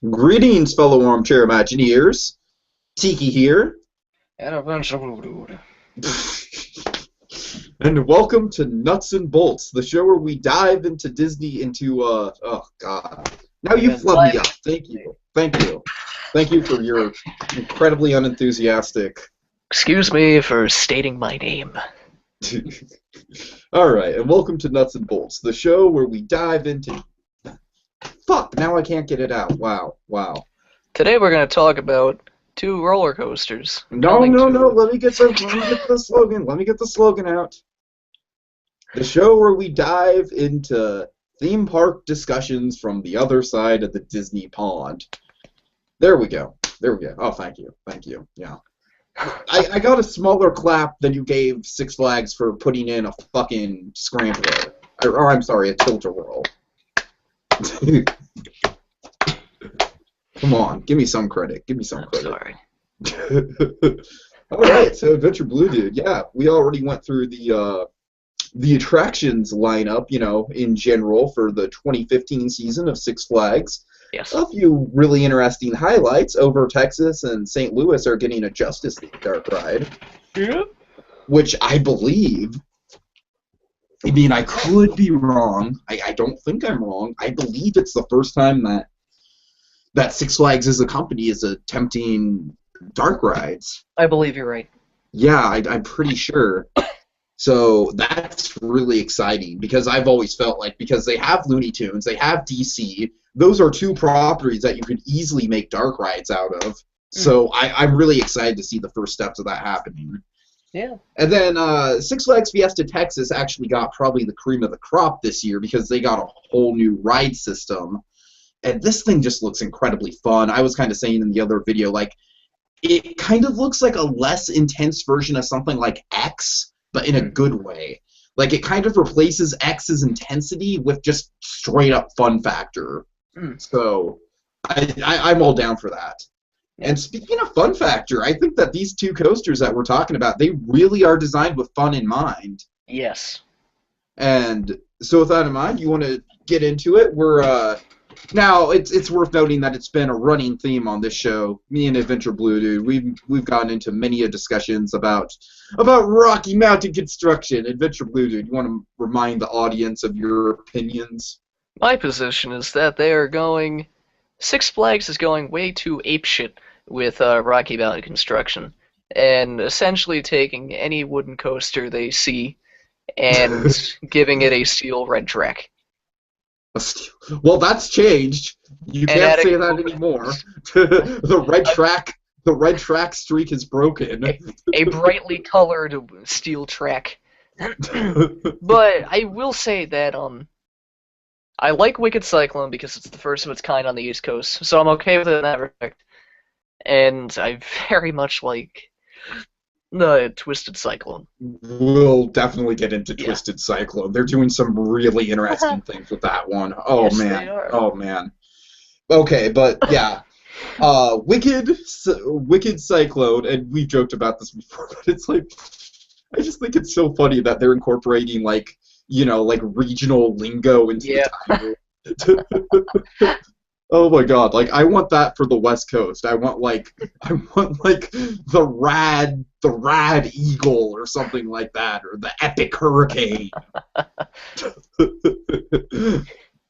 Greetings, fellow armchair Imagineers. Tiki here. And AdvBlueDude. And welcome to Nuts and Bolts, the show where we dive into Disney oh god. Now you flubbed me up. Thank you. Thank you. Thank you for your incredibly unenthusiastic... Excuse me for stating my name. Alright, and welcome to Nuts and Bolts, the show where we dive into... Fuck, now I can't get it out. Wow. Today we're going to talk about two roller coasters. No, let me get the slogan. Let me get the slogan out. The show where we dive into theme park discussions from the other side of the Disney pond. There we go. Oh, thank you. Yeah. I got a smaller clap than you gave Six Flags for putting in a fucking scrambler. Or I'm sorry, a tilt-a-whirl. Come on, give me some credit. I'm sorry. Alright, so AdvBlueDude, yeah, we already went through the attractions lineup, in general for the 2015 season of Six Flags. Yes. A few really interesting highlights. Over Texas and St. Louis are getting a Justice League dark ride. Yep. Which I believe... I mean, I could be wrong. I don't think I'm wrong. I believe it's the first time that Six Flags as a company is attempting dark rides. I believe you're right. Yeah, I'm pretty sure. So that's really exciting because I've always felt like because they have Looney Tunes, they have DC, those are two properties that you could easily make dark rides out of. So I'm really excited to see the first steps of that happening. Yeah. And then Six Flags Fiesta Texas actually got probably the cream of the crop this year because they got a whole new ride system. And this thing just looks incredibly fun. I was kind of saying in the other video, like, it kind of looks like a less intense version of something like X, but in a good way. Like, it kind of replaces X's intensity with just straight-up fun factor. So, I'm all down for that. And speaking of fun factor, I think that these two coasters that we're talking about, they really are designed with fun in mind. Yes. And so with that in mind, you want to get into it? We're now it's worth noting that it's been a running theme on this show. Me and AdvBlueDude, we've gotten into many discussions about Rocky Mountain construction. AdvBlueDude, you want to remind the audience of your opinions? My position is that Six Flags is going way too apeshit with Rocky Mountain construction, and essentially taking any wooden coaster they see and giving it a steel red track. Well, that's changed. You can't say that anymore. The red track streak is broken. A brightly colored steel track. But I will say that I like Wicked Cyclone because it's the first of its kind on the East Coast, so I'm okay with it in that respect. And I very much like the Twisted Cyclone. We'll definitely get into Twisted Cyclone. They're doing some really interesting things with that one. Oh, yes, man. They are. Oh, man. Okay, but yeah. Wicked Cyclone, and we've joked about this before, but it's like, I just think it's so funny that they're incorporating, like regional lingo into the title. Oh my god, like I want that for the West Coast. I want the rad eagle or something like that, or the epic hurricane.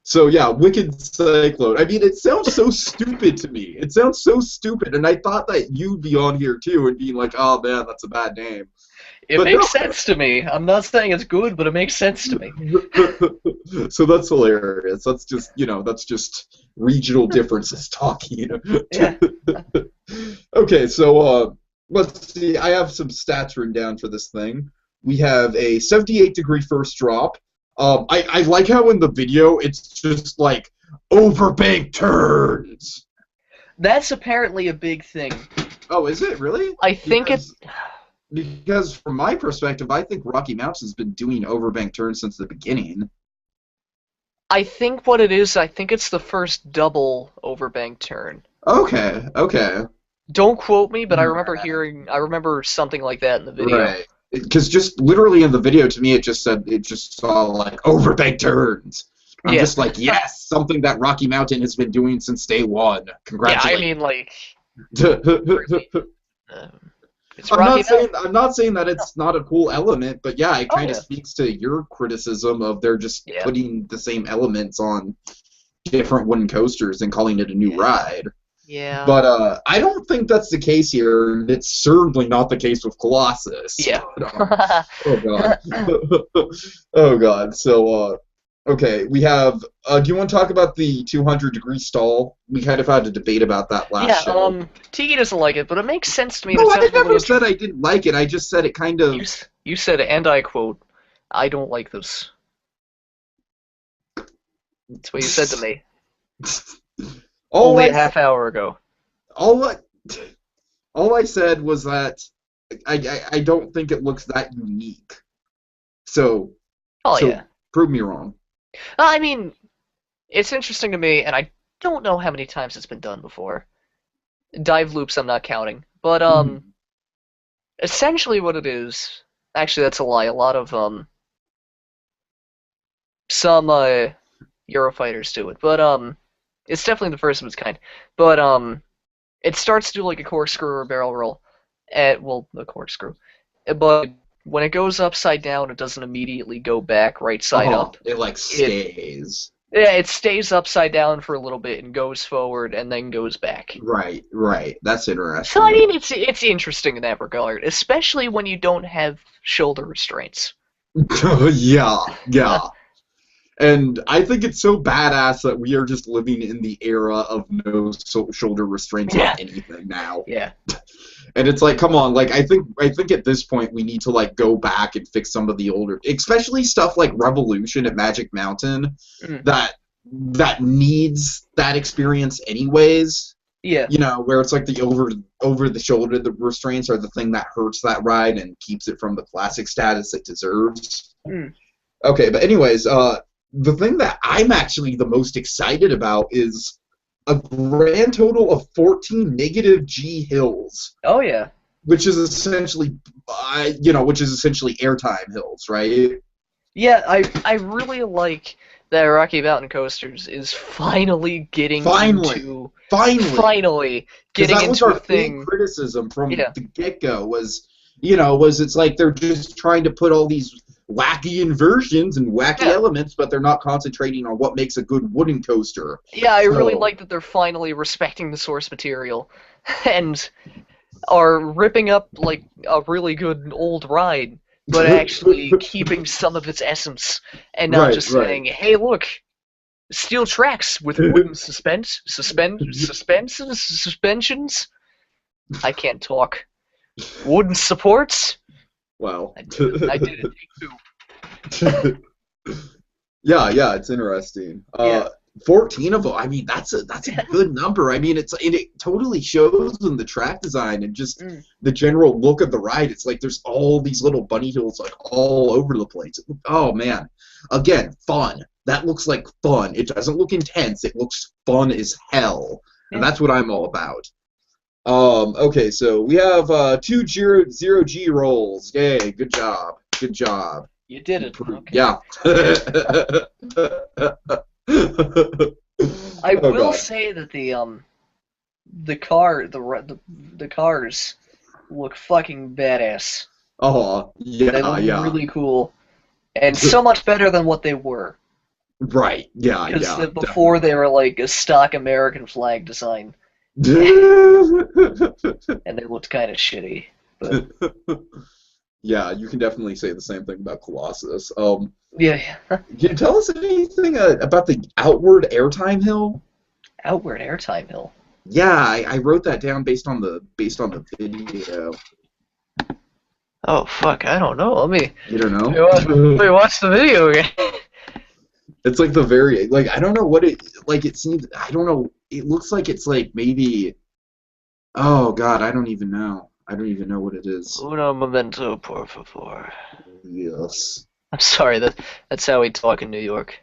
So yeah, Wicked Cyclone. I mean, it sounds so stupid to me. It sounds so stupid, and I thought that you'd be on here too and being like, oh man, that's a bad name. It makes sense to me. I'm not saying it's good, but it makes sense to me. So that's hilarious. That's just regional differences talking. Yeah. Okay, so let's see. I have some stats written down for this thing. We have a 78-degree first drop. I like how in the video it's just like overbank turns. That's apparently a big thing. Oh, is it really? I think it's... Because from my perspective, I think Rocky Mountain's been doing overbank turns since the beginning. I think what it is, I think it's the first double overbank turn. Okay. Don't quote me, but I remember something like that in the video. Right. Because just literally in the video, to me, it just saw like overbank turns. I'm just like, yes, something that Rocky Mountain has been doing since day one. Congratulations. Yeah, I mean, like, it's I'm Rocky Mountain. I'm not saying that it's not a cool element, but yeah, it kind of Yeah. speaks to your criticism of they're just Yeah. putting the same elements on different wooden coasters and calling it a new ride. Yeah. But I don't think that's the case here. It's certainly not the case with Colossus. Yeah. But, oh god. Oh god. So okay, we have do you want to talk about the 200-degree stall? We kind of had a debate about that last show. Tiki doesn't like it, but it makes sense to me. No, I never said I didn't like it. I just said it kind of... You said, and I quote, "I don't like this." That's what you said to me. Only a half hour ago. All I said was that I don't think it looks that unique. So, prove me wrong. I mean, it's interesting to me, and I don't know how many times it's been done before. Dive loops I'm not counting. But, essentially what it is... Actually, that's a lie. A lot of, some, Eurofighters do it. But, it's definitely the first of its kind. But, it starts to do like a corkscrew or a barrel roll. Well, a corkscrew. But when it goes upside down, it doesn't immediately go back right side up. It, like, stays. It stays upside down for a little bit and goes forward and then goes back. Right. That's interesting. So, I mean, it's interesting in that regard, especially when you don't have shoulder restraints. Yeah. And I think it's so badass that we are just living in the era of no shoulder restraints on anything now. Yeah. And it's like, come on, like I think at this point we need to like go back and fix some of the older, especially stuff like Revolution at Magic Mountain, that needs that experience anyways. Yeah. You know, where it's like the over the shoulder the restraints are the thing that hurts that ride and keeps it from the classic status it deserves. Okay, but anyways, the thing that I'm actually the most excited about is a grand total of 14 negative G hills. Oh yeah. Which is essentially, airtime hills, right? Yeah, I really like that Rocky Mountain Coasters is finally getting into a thing. Criticism from the get-go was it's like they're just trying to put all these wacky inversions and wacky elements, but they're not concentrating on what makes a good wooden coaster. Yeah, I really like that they're finally respecting the source material and are ripping up like a really good old ride, but actually keeping some of its essence and not just saying, "Hey, look, steel tracks with wooden suspensions." I can't talk. Wooden supports. Wow. I did it. Take 2. Yeah, it's interesting. 14 of them. I mean, that's a good number. I mean, it totally shows in the track design and just the general look of the ride. It's like there's all these little bunny hills like all over the place. Oh man, again, fun. That looks like fun. It doesn't look intense. It looks fun as hell, and that's what I'm all about. Okay, so we have 2 0G rolls. Yay, good job. You did it. Okay. Yeah. I will say that the cars look fucking badass. Oh, yeah, they look really cool, and so much better than what they were. Right. Yeah. Because before they were like a stock American flag design. And they looked kind of shitty. But... Yeah, you can definitely say the same thing about Colossus. Yeah. Can you tell us anything about the outward airtime hill? Outward airtime hill? Yeah, I wrote that down based on the video. Oh fuck, I don't know. You don't know? Let me watch the video again. It's like I don't know what it it seems. I don't know. It looks like it's like maybe. Oh god, I don't even know. I don't even know what it is. Uno momento, por favor. Yes. I'm sorry. That's how we talk in New York.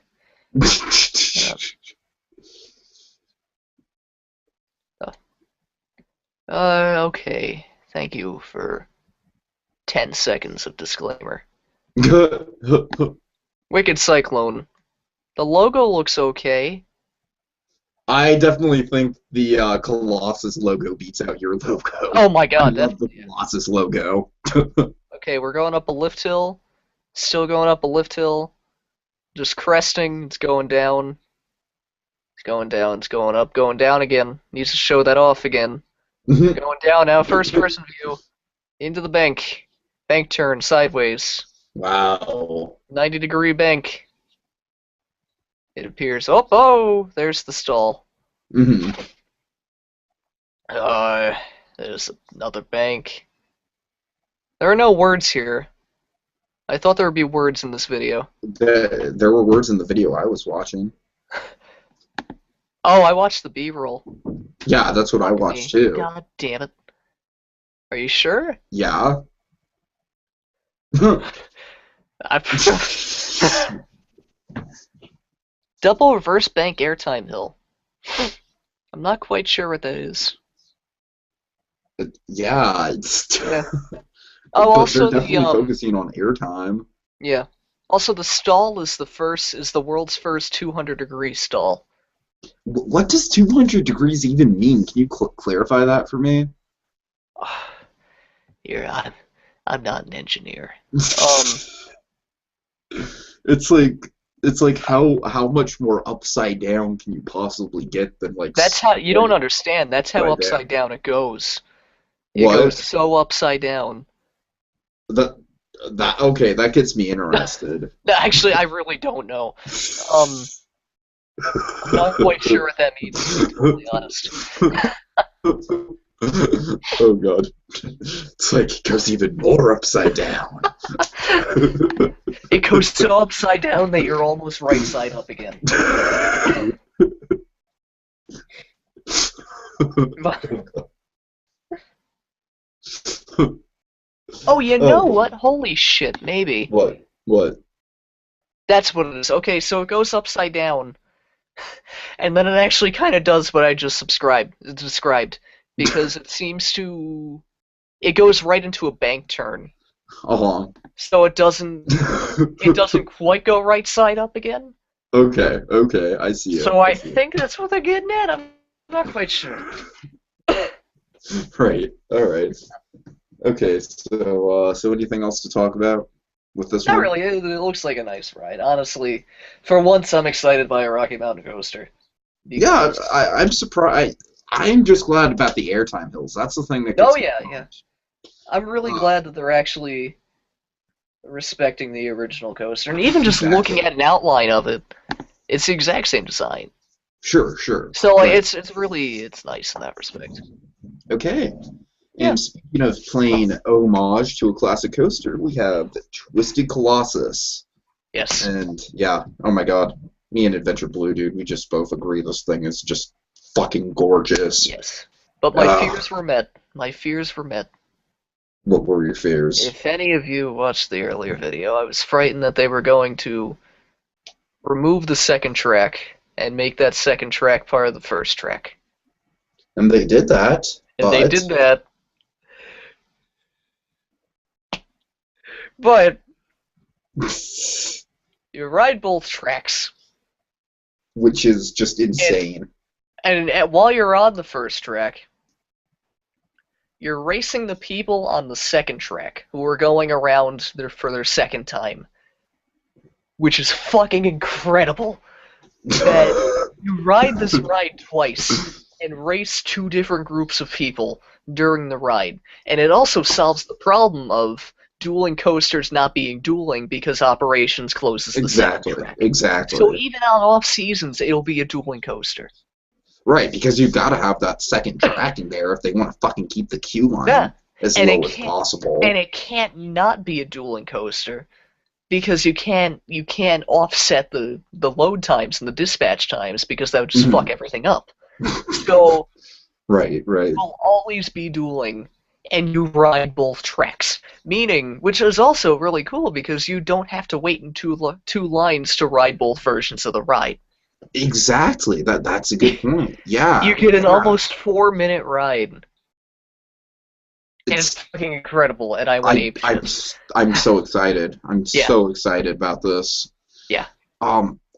Okay. Thank you for 10 seconds of disclaimer. Wicked Cyclone The logo looks okay. I definitely think the Colossus logo beats out your logo. Oh my god, I love the Colossus logo. Okay, we're going up a lift hill. Still going up a lift hill. Just cresting. It's going down. It's going down. It's going up. Going down again. Needs to show that off again. Going down now. First person view. Into the bank. Bank turn sideways. Wow. 90-degree bank. It appears. Oh, oh! There's the stall. Mm-hmm. There's another bank. There are no words here. I thought there would be words in this video. There were words in the video I was watching. Oh, I watched the B-roll. Yeah, that's what I watched too. God damn it. Are you sure? Yeah. Double reverse bank airtime hill. I'm not quite sure what that is. Yeah. Yeah. Oh, also they're definitely focusing on airtime. Yeah. Also, the stall is the world's first 200-degree stall. What does 200 degrees even mean? Can you clarify that for me? I'm not an engineer. It's like how much more upside down can you possibly get than like? That's how you don't understand. That's how upside down it goes. It goes so upside down. Okay, that gets me interested. Actually, I really don't know. I'm not quite sure what that means, to be totally honest. Oh god. It's like it goes even more upside down. It goes so upside down that you're almost right side up again. Oh, you know what? Holy shit, maybe. What? That's what it is. Okay, so it goes upside down. And then it actually kind of does what I just described. Because it seems to... It goes right into a bank turn. Uh-huh. So it doesn't quite go right side up again. Okay, I see it. So I think that's what they're getting at. I'm not quite sure. Right, alright. Okay, so anything else to talk about with this one? Not really. It looks like a nice ride. Honestly, for once, I'm excited by a Rocky Mountain coaster. Yeah, I'm surprised. I'm just glad about the airtime hills. That's the thing that gets me yeah. I'm really glad that they're actually respecting the original coaster. And even just looking at an outline of it, it's the exact same design. Sure. So like, it's nice in that respect. Okay. Yeah. And speaking of playing homage to a classic coaster, we have the Twisted Colossus. Yes. And yeah, oh my god, me and AdvBlueDude, we just both agree this thing is just fucking gorgeous. Yes. But my fears were met. My fears were met. What were your fears? If any of you watched the earlier video, I was frightened that they were going to remove the second track and make that second track part of the first track. And they did that. And they did that. But you ride both tracks. Which is just insane. And while you're on the first track, you're racing the people on the second track who are going around for their second time. Which is fucking incredible. That you ride this ride twice and race two different groups of people during the ride. And it also solves the problem of dueling coasters not being dueling because operations closes the second track. Exactly. So even on off seasons, it'll be a dueling coaster. Right, because you've got to have that second track in there if they want to fucking keep the queue line as low as possible. And it can't not be a dueling coaster because you can't offset the load times and the dispatch times because that would just fuck everything up. So right. It'll always be dueling. And you ride both tracks, which is also really cool because you don't have to wait in two lines to ride both versions of the ride. Exactly, that's a good point. Yeah, you get an almost 4-minute ride, and it's fucking incredible. And I went apeshit. I'm so excited. I'm so excited about this. Yeah.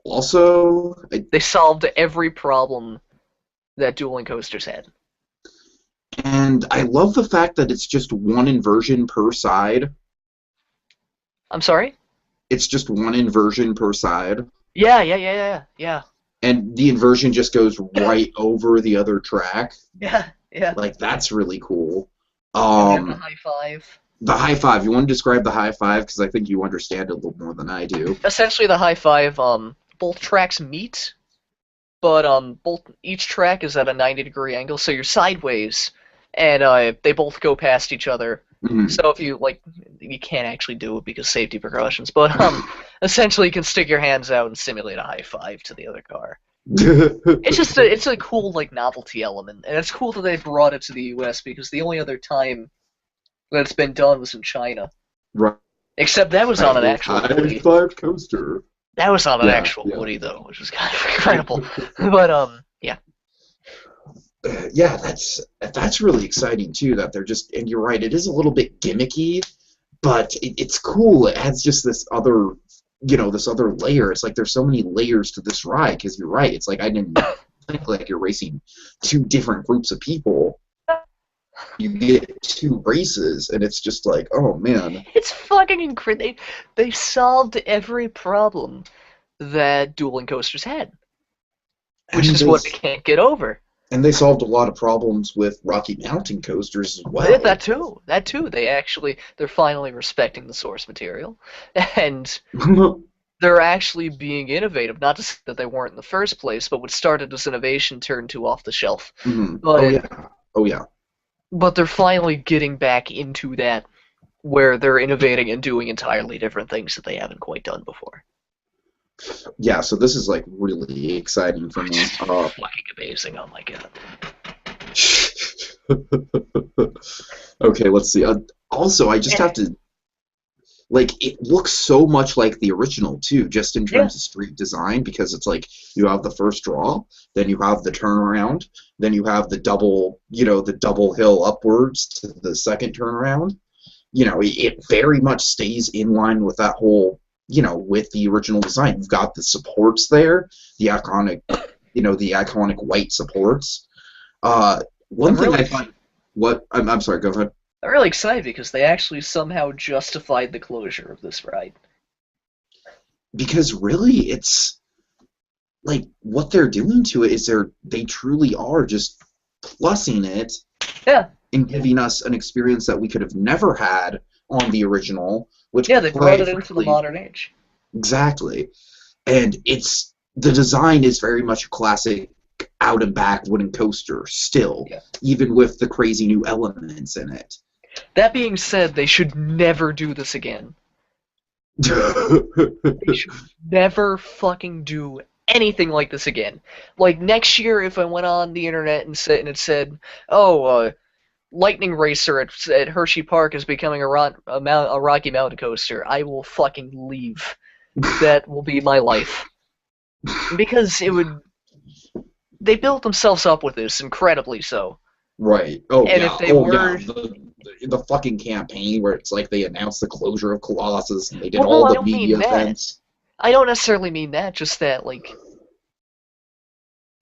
Also, They solved every problem that dueling coasters had. and I love the fact that it's just one inversion per side. I'm sorry? It's just one inversion per side. Yeah. And the inversion just goes right over the other track. Yeah. Like, that's really cool. And they have the high five. The high five. You want to describe the high five? Because I think you understand it a little more than I do. Essentially, the high five, both tracks meet, but each track is at a 90-degree angle, so you're sideways, and they both go past each other. Mm-hmm. So if you you can't actually do it because safety precautions, but essentially you can stick your hands out and simulate a high five to the other car. It's a cool novelty element, and it's cool that they brought it to the U.S. because the only other time that it's been done was in China. Right. Except that was on an actual Woody. High five coaster. That was on an actual Woody though, which was kind of incredible. But yeah. Yeah, that's really exciting too. That they're just, and you're right, it is a little bit gimmicky, but it's cool. It adds just this other, this other layer. It's like there's so many layers to this ride. Because you're right, it's like I didn't think like you're racing two different groups of people. You get two races, and it's just like, oh man, it's fucking incredible. They solved every problem that dueling coasters had, which is what they can't get over. And they solved a lot of problems with Rocky Mountain coasters as well. That too. They're finally respecting the source material, and they're actually being innovative. Not just that they weren't in the first place, but what started as innovation turned to off the shelf. Mm-hmm. But, oh yeah. But they're finally getting back into that, where they're innovating and doing entirely different things that they haven't quite done before. Yeah, so this is like really exciting for me. Fucking amazing! Oh my god. Okay, let's see. Also, I just have to. Like, it looks so much like the original too, just in terms of street design, because it's like you have the first draw, then you have the turnaround, then you have the double hill upwards to the second turnaround. It very much stays in line with that whole, with the original design. You've got the supports there, the iconic white supports. One thing I find, I'm sorry, go ahead. I'm really excited because they actually somehow justified the closure of this ride. Because really, it's like what they're doing to it is they truly are just plussing it, and giving us an experience that we could have never had on the original. Which they brought it into the modern age. Exactly, and the design is very much a classic out and back wooden coaster still, even with the crazy new elements in it. That being said, they should never do this again. They should never fucking do anything like this again. Like, next year, if I went on the internet and it said, Lightning Racer at Hershey Park is becoming a Rocky Mountain coaster, I will fucking leave. That will be my life. Because they built themselves up with this, incredibly so. Right. Oh, and if they were... The fucking campaign where it's like they announced the closure of Colossus and they did all the media events. I don't necessarily mean that, just that, like...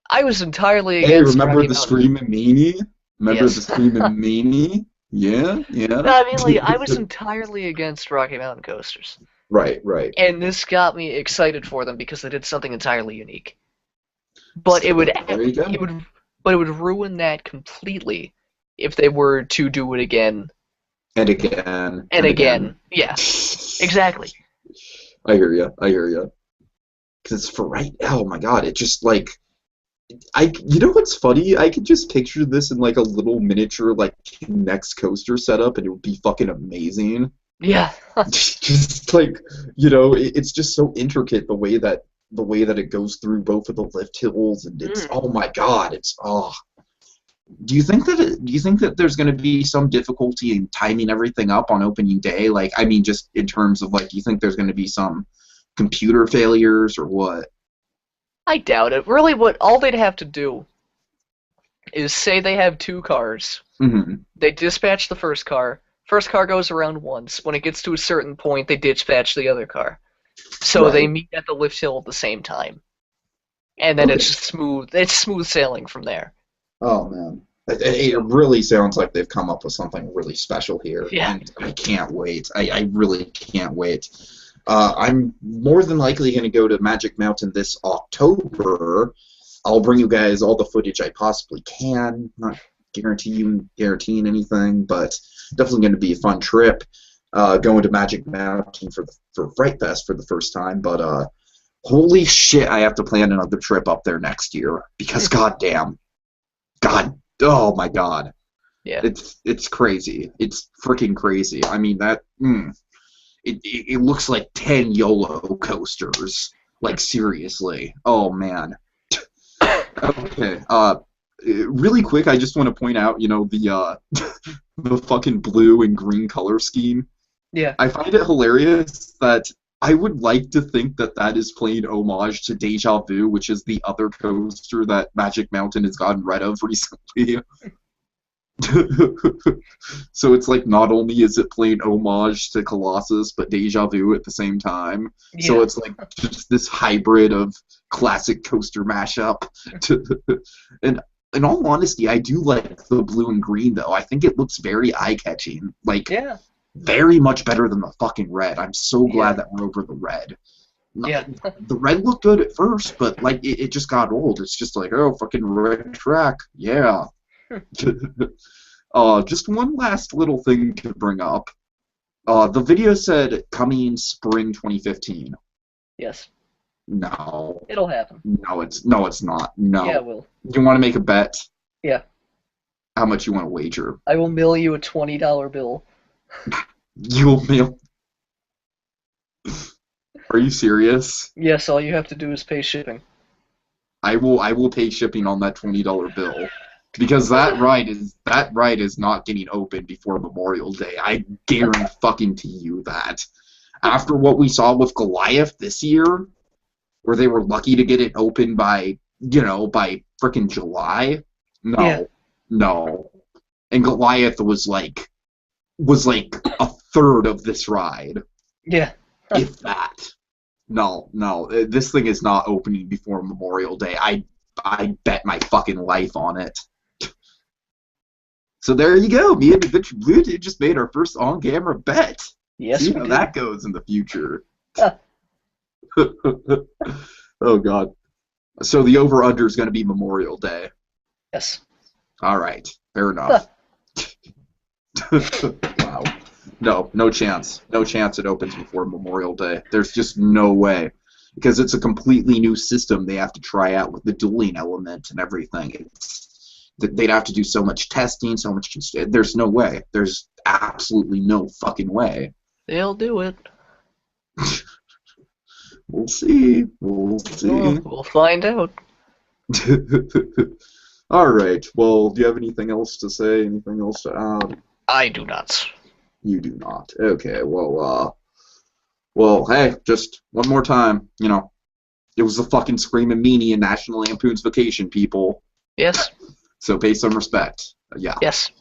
I was entirely against remember the Screamin' Meanie? Remember the Screamin' Meanie? Yeah? No, I mean, like, I was entirely against Rocky Mountain coasters. Right. And this got me excited for them because they did something entirely unique. But it would ruin that completely if they were to do it again. And again. And again. Yeah. Exactly. I hear you. Because it's oh my god, it just like... you know what's funny? I could just picture this in like a little miniature like next coaster setup, and it would be fucking amazing. Yeah. Just like, it's just so intricate the way that it goes through both of the lift hills, and it's oh my god, it's Do you think that there's going to be some difficulty in timing everything up on opening day? Like, I mean, just in terms of like, do you think there's going to be some computer failures or what? I doubt it. Really, all they'd have to do is say they have two cars. Mm-hmm. They dispatch the first car. First car goes around once. When it gets to a certain point, they dispatch the other car. So they meet at the lift hill at the same time. And then it's just smooth sailing from there. Oh, man. It really sounds like they've come up with something really special here. Yeah. And I can't wait. I really can't wait. I'm more than likely going to go to Magic Mountain this October. I'll bring you guys all the footage I possibly can. Not guaranteeing anything, but definitely going to be a fun trip. Going to Magic Mountain for Fright Fest for the first time, but holy shit, I have to plan another trip up there next year because oh my god, yeah, it's crazy. It's freaking crazy. I mean that. It looks like 10 YOLO coasters. Like seriously. Oh man. Okay. Really quick, I just want to point out, the the fucking blue and green color scheme. Yeah. I find it hilarious that I would like to think that is playing homage to Deja Vu, which is the other coaster that Magic Mountain has gotten rid of recently. So it's like not only is it playing homage to Colossus, but Deja Vu at the same time. Yeah. So it's like just this hybrid of classic coaster mashup. And in all honesty, I do like the blue and green, though. I think it looks very eye-catching. Like, very much better than the fucking red. I'm so glad that we're over the red. Yeah. The red looked good at first, but like it just got old. It's just like, oh, fucking red track. Yeah. Just one last little thing to bring up. The video said coming spring 2015. Yes. No. It'll happen. No, it's not. No. Yeah, it will. You want to make a bet? Yeah. How much you want to wager? I will mail you a $20 bill. You'll mail? Are you serious? Yes, all you have to do is pay shipping. I will pay shipping on that $20 bill. Because that ride is not getting open before Memorial Day. I guarantee you that. After what we saw with Goliath this year, where they were lucky to get it open by frickin' July. No. And Goliath was like a third of this ride. Yeah. If that. No. This thing is not opening before Memorial Day. I bet my fucking life on it. So there you go. Me and AdvBlueDude just made our first on-camera bet. Yes, see how that goes in the future. Oh god. So the over/under is going to be Memorial Day. Yes. All right. Fair enough. Wow. No chance. No chance it opens before Memorial Day. There's just no way. Because it's a completely new system they have to try out with the dueling element and everything. They'd have to do so much testing, so much... There's no way. There's absolutely no fucking way. They'll do it. We'll see. We'll find out. All right. Well, do you have anything else to say? Anything else to add? I do not. You do not. Okay. Well, hey, just one more time. It was the fucking Screaming Meanie in National Lampoon's Vacation, people. Yes. So pay some respect. Yeah. Yes.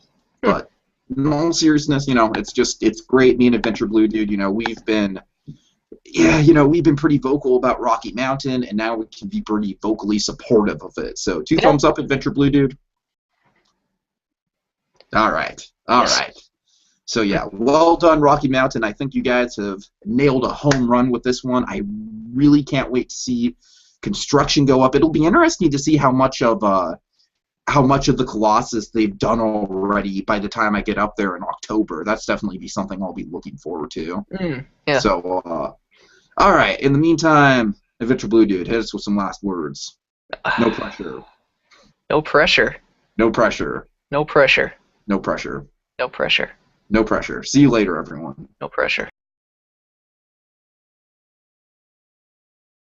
But in all seriousness, it's great. Me and AdvBlueDude, we've been pretty vocal about Rocky Mountain, and now we can be pretty vocally supportive of it. So 2 thumbs up, AdvBlueDude. All right. So yeah, well done, Rocky Mountain. I think you guys have nailed a home run with this one. I really can't wait to see construction go up. It'll be interesting to see how much of the Colossus they've done already by the time I get up there in October. That's definitely be something I'll be looking forward to. Yeah. So, all right. In the meantime, AdvBlueDude, hit us with some last words. No pressure. No pressure. No pressure. No pressure. No pressure. No pressure. No pressure. See you later, everyone. No pressure.